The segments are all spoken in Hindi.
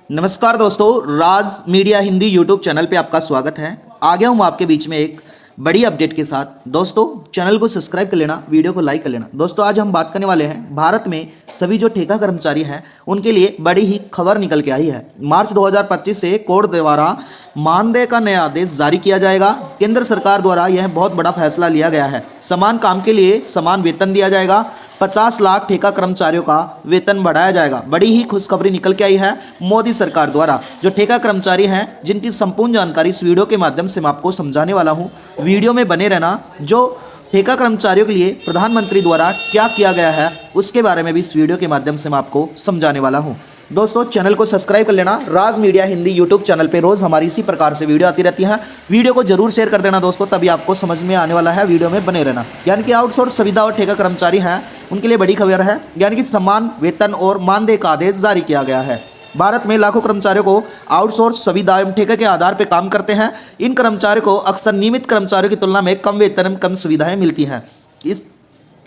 नमस्कार दोस्तों, राज मीडिया हिंदी यूट्यूब चैनल पे आपका स्वागत है। आ गया हूँ आपके बीच में एक बड़ी अपडेट के साथ। दोस्तों चैनल को सब्सक्राइब कर लेना, वीडियो को लाइक कर लेना। दोस्तों आज हम बात करने वाले हैं भारत में सभी जो ठेका कर्मचारी हैं उनके लिए बड़ी ही खबर निकल के आई है। मार्च 2025 से कोर्ट द्वारा मानदेय का नया आदेश जारी किया जाएगा। केंद्र सरकार द्वारा यह बहुत बड़ा फैसला लिया गया है। समान काम के लिए समान वेतन दिया जाएगा। 50 लाख ठेका कर्मचारियों का वेतन बढ़ाया जाएगा। बड़ी ही खुशखबरी निकल के आई है मोदी सरकार द्वारा। जो ठेका कर्मचारी हैं जिनकी संपूर्ण जानकारी इस वीडियो के माध्यम से मैं आपको समझाने वाला हूं। वीडियो में बने रहना। जो ठेका कर्मचारियों के लिए प्रधानमंत्री द्वारा क्या किया गया है उसके बारे में भी इस वीडियो के माध्यम से मैं आपको समझाने वाला हूं। दोस्तों चैनल को सब्सक्राइब कर लेना। राज मीडिया हिंदी यूट्यूब चैनल पे रोज हमारी इसी प्रकार से वीडियो आती रहती है। वीडियो को जरूर शेयर कर देना दोस्तों, तभी आपको समझ में आने वाला है। वीडियो में बने रहना। यानी कि आउटसोर्स सुविधा और ठेका कर्मचारी हैं उनके लिए बड़ी खबर है। यानी कि समान वेतन और मानदेय का आदेश जारी किया गया है। भारत में लाखों कर्मचारियों को आउटसोर्स सुविधा एवं ठेके के आधार पर काम करते हैं। इन कर्मचारियों को अक्सर नियमित कर्मचारियों की तुलना में कम वेतन एवं कम सुविधाएं मिलती हैं।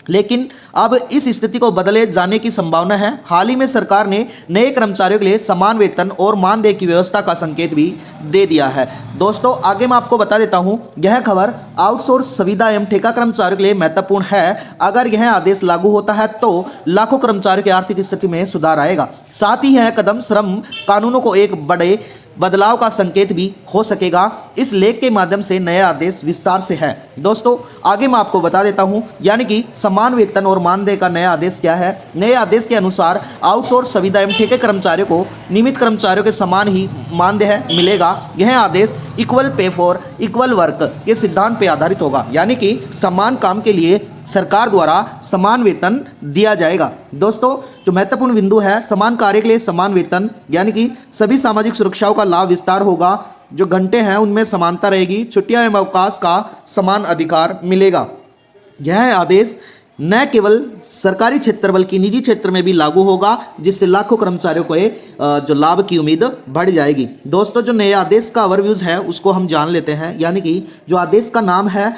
लेकिन अब इस स्थिति को बदले जाने की संभावना है। हाल ही में सरकार ने नए कर्मचारियों के लिए समान वेतन और मानदेय की व्यवस्था का संकेत भी दे दिया है। दोस्तों आगे मैं आपको बता देता हूं, यह खबर आउटसोर्स सुविधा एवं ठेका कर्मचारियों के लिए महत्वपूर्ण है। अगर यह आदेश लागू होता है तो लाखों कर्मचारियों की आर्थिक स्थिति में सुधार आएगा। साथ ही यह कदम श्रम कानूनों को एक बड़े बदलाव का संकेत भी हो सकेगा। इस लेख के माध्यम से नया आदेश विस्तार से है। दोस्तों आगे मैं आपको बता देता हूं, यानी कि समान वेतन और मानदेय का नया आदेश क्या है। नए आदेश के अनुसार आउटसोर्स सुविधा एवं ठेके कर्मचारियों को नियमित कर्मचारियों के समान ही मानदेय मिलेगा। यह आदेश equal pay for equal work के सिद्धांत पर आधारित होगा। यानी कि समान काम के लिए सरकार द्वारा समान वेतन दिया जाएगा। दोस्तों जो महत्वपूर्ण बिंदु है, समान कार्य के लिए समान वेतन, यानी कि सभी सामाजिक सुरक्षाओं का लाभ विस्तार होगा। जो घंटे हैं उनमें समानता रहेगी। छुट्टियां एवं अवकाश का समान अधिकार मिलेगा। यह आदेश न केवल सरकारी क्षेत्र बल्कि निजी क्षेत्र में भी लागू होगा, जिससे लाखों कर्मचारियों को जो लाभ की उम्मीद बढ़ जाएगी। दोस्तों जो नए आदेश का ओवरव्यूज है उसको हम जान लेते हैं। यानी कि जो आदेश का नाम है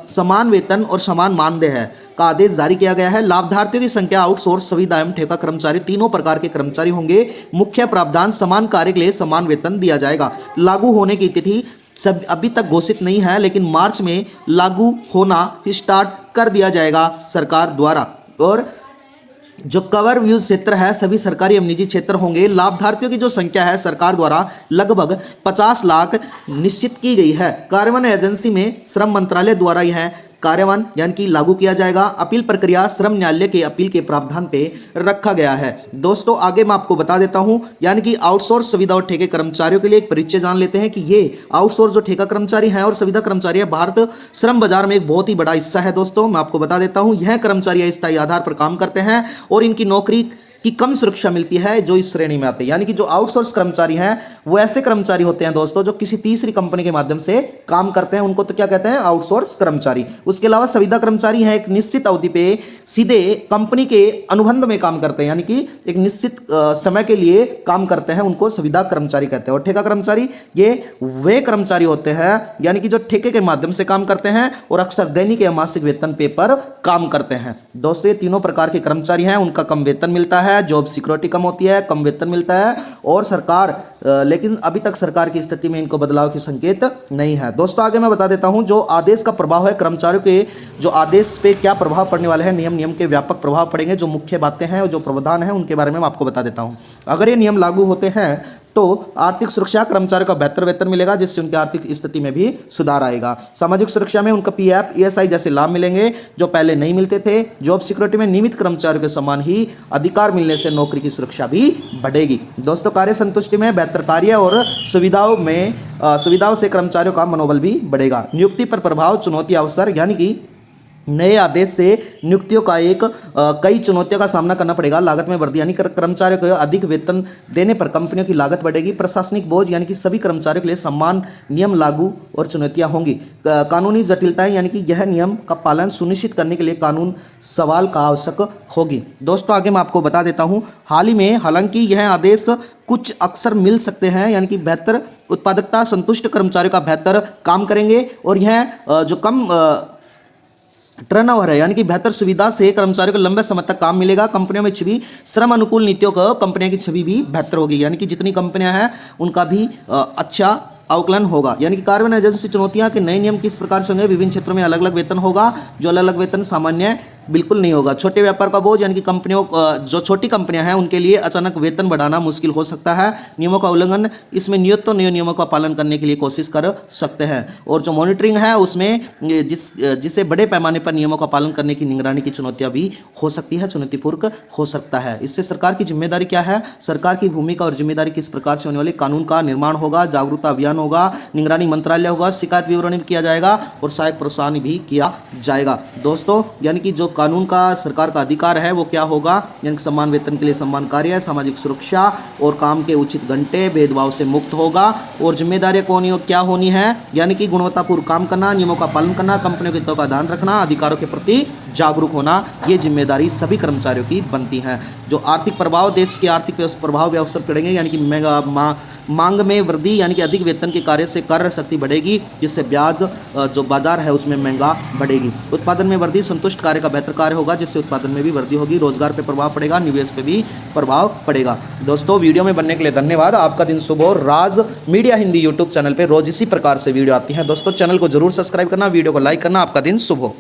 समान वेतन और समान मानदेय है का आदेश जारी किया गया है। लाभार्थियों की संख्या आउटसोर्स सुविधा एवं ठेका कर्मचारी तीनों प्रकार के कर्मचारी होंगे। मुख्य प्रावधान समान कार्य के लिए समान वेतन दिया जाएगा। लागू होने की तिथि सब अभी तक घोषित नहीं है, लेकिन मार्च में लागू होना स्टार्ट कर दिया जाएगा सरकार द्वारा। और जो कवर व्यूज क्षेत्र है सभी सरकारी एवं निजी क्षेत्र होंगे। लाभार्थियों की जो संख्या है सरकार द्वारा लगभग 50 लाख निश्चित की गई है। कार्यान्वयन एजेंसी में श्रम मंत्रालय द्वारा यह कार्यान्वयन यानी कि लागू किया जाएगा। अपील प्रक्रिया श्रम न्यायालय के अपील के प्रावधान पे रखा गया है। दोस्तों आगे मैं आपको बता देता हूं, यानी कि आउटसोर्स सुविधा और ठेके कर्मचारियों के लिए एक परिचय जान लेते हैं कि ये आउटसोर्स जो ठेका कर्मचारी हैं और सुविधा कर्मचारी है भारत श्रम बाजार में एक बहुत ही बड़ा हिस्सा है। दोस्तों मैं आपको बता देता हूं, यह कर्मचारी स्थायी आधार पर काम करते हैं और इनकी नौकरी की कम सुरक्षा मिलती है जो इस श्रेणी में आते हैं। यानी कि जो आउटसोर्स कर्मचारी हैं वो ऐसे कर्मचारी होते हैं दोस्तों जो किसी तीसरी कंपनी के माध्यम से काम करते हैं, उनको तो क्या कहते हैं, आउटसोर्स कर्मचारी। उसके अलावा सुविधा कर्मचारी हैं एक निश्चित अवधि पे सीधे कंपनी के अनुबंध में काम करते हैं, यानी कि एक निश्चित समय के लिए काम करते हैं, उनको सुविधा कर्मचारी कहते हैं। और ठेका कर्मचारी ये वे कर्मचारी होते हैं यानी कि जो ठेके के माध्यम से काम करते हैं और अक्सर दैनिक या मासिक वेतन पे पर काम करते हैं। दोस्तों ये तीनों प्रकार के कर्मचारी हैं, उनका कम वेतन मिलता है, जॉब सिक्योरिटी कम होती है, कम वेतन मिलता है और सरकार लेकिन अभी तक सरकार की स्थिति में इनको बदलाव की संकेत नहीं है। दोस्तों आगे मैं बता देता हूं, जो आदेश का प्रभाव है कर्मचारियों के जो आदेश पे क्या प्रभाव पड़ने वाले हैं। नियम के व्यापक प्रभाव पड़ेंगे। जो मुख्य बातें हैं और जो प्रावधान है उनके बारे में मैं आपको बता देता हूं। अगर ये नियम लागू होते हैं तो आर्थिक सुरक्षा कर्मचारियों का बेहतर वेतन मिलेगा, जिससे उनकी आर्थिक स्थिति में भी सुधार आएगा। सामाजिक सुरक्षा में उनका पीएफ ईएसआई जैसे लाभ मिलेंगे जो पहले नहीं मिलते थे। जॉब सिक्योरिटी में नियमित कर्मचारियों के समान ही अधिकार मिलने से नौकरी की सुरक्षा भी बढ़ेगी। दोस्तों कार्य संतुष्टि में बेहतर कार्य और सुविधाओं से कर्मचारियों का मनोबल भी बढ़ेगा। नियुक्ति पर प्रभाव, चुनौती, अवसर, यानी कि नए आदेश से नियुक्तियों का कई चुनौतियों का सामना करना पड़ेगा। लागत में वृद्धि, यानी कर्मचारियों को अधिक वेतन देने पर कंपनियों की लागत बढ़ेगी। प्रशासनिक बोझ, यानी कि सभी कर्मचारियों के लिए समान नियम लागू और चुनौतियां होंगी। कानूनी जटिलताएं, यानी कि यह नियम का पालन सुनिश्चित करने के लिए कानून सवाल का आवश्यक होगी। दोस्तों आगे मैं आपको बता देता हूं, हाल ही में हालांकि यह आदेश कुछ अक्सर मिल सकते हैं, यानी कि बेहतर उत्पादकता, संतुष्ट कर्मचारियों का बेहतर काम करेंगे और यह जो कम टर्नओवर है, यानी कि बेहतर सुविधा से कर्मचारियों को लंबे समय तक काम मिलेगा। कंपनियों में छवि श्रम अनुकूल नीतियों को कंपनियों की छवि भी बेहतर होगी, यानी कि जितनी कंपनियां हैं उनका भी अच्छा आकलन होगा। यानी कि कार्बन एजेंसी चुनौतियां के नए नियम किस प्रकार से होंगे, विभिन्न क्षेत्रों में अलग अलग वेतन होगा, जो अलग अलग वेतन सामान्य बिल्कुल नहीं होगा। छोटे व्यापार का बोझ, यानी कि कंपनियों जो छोटी कंपनियां हैं उनके लिए अचानक वेतन बढ़ाना मुश्किल हो सकता है। नियमों का उल्लंघन, इसमें नियतों नए नियमों का पालन करने के लिए कोशिश कर सकते हैं। और जो मॉनिटरिंग है उसमें जिसे बड़े पैमाने पर नियमों का पालन करने की निगरानी की चुनौतियां भी हो सकती है, चुनौतीपूर्ण हो सकता है। इससे सरकार की जिम्मेदारी क्या है, सरकार की भूमिका और जिम्मेदारी किस प्रकार से होने वाली, कानून का निर्माण होगा, जागरूकता अभियान होगा, निगरानी मंत्रालय होगा, शिकायत विवरण भी किया जाएगा और सहायक प्रोत्साहन भी किया जाएगा। दोस्तों यानी कि जो कानून का सरकार का अधिकार है वो क्या होगा, यानी कि सम्मान वेतन के लिए सम्मान कार्य, सामाजिक सुरक्षा और काम के उचित घंटे, भेदभाव से मुक्त होगा। और जिम्मेदारियां कौन क्या होनी है, यानी कि गुणवत्तापूर्ण काम करना, नियमों का पालन करना, कंपनियों के हितों का ध्यान रखना, अधिकारों के प्रति जागरूक होना, ये जिम्मेदारी सभी कर्मचारियों की बनती है। जो आर्थिक प्रभाव, देश के आर्थिक प्रभाव भी अवसर पड़ेंगे, यानी कि मांग में वृद्धि, यानी कि अधिक वेतन के कार्य से क्रय शक्ति बढ़ेगी, जिससे ब्याज जो बाजार है उसमें महंगा बढ़ेगी। उत्पादन में वृद्धि, संतुष्ट कार्य का बेहतर कार्य होगा, जिससे उत्पादन में भी वृद्धि होगी, रोजगार पे प्रभाव पड़ेगा, निवेश पे भी प्रभाव पड़ेगा। दोस्तों वीडियो में बनने के लिए धन्यवाद। आपका दिन शुभ हो। राज मीडिया हिंदी यूट्यूब चैनल पर रोज इसी प्रकार से वीडियो आती है। दोस्तों चैनल को जरूर सब्सक्राइब करना, वीडियो को लाइक करना। आपका दिन शुभ हो।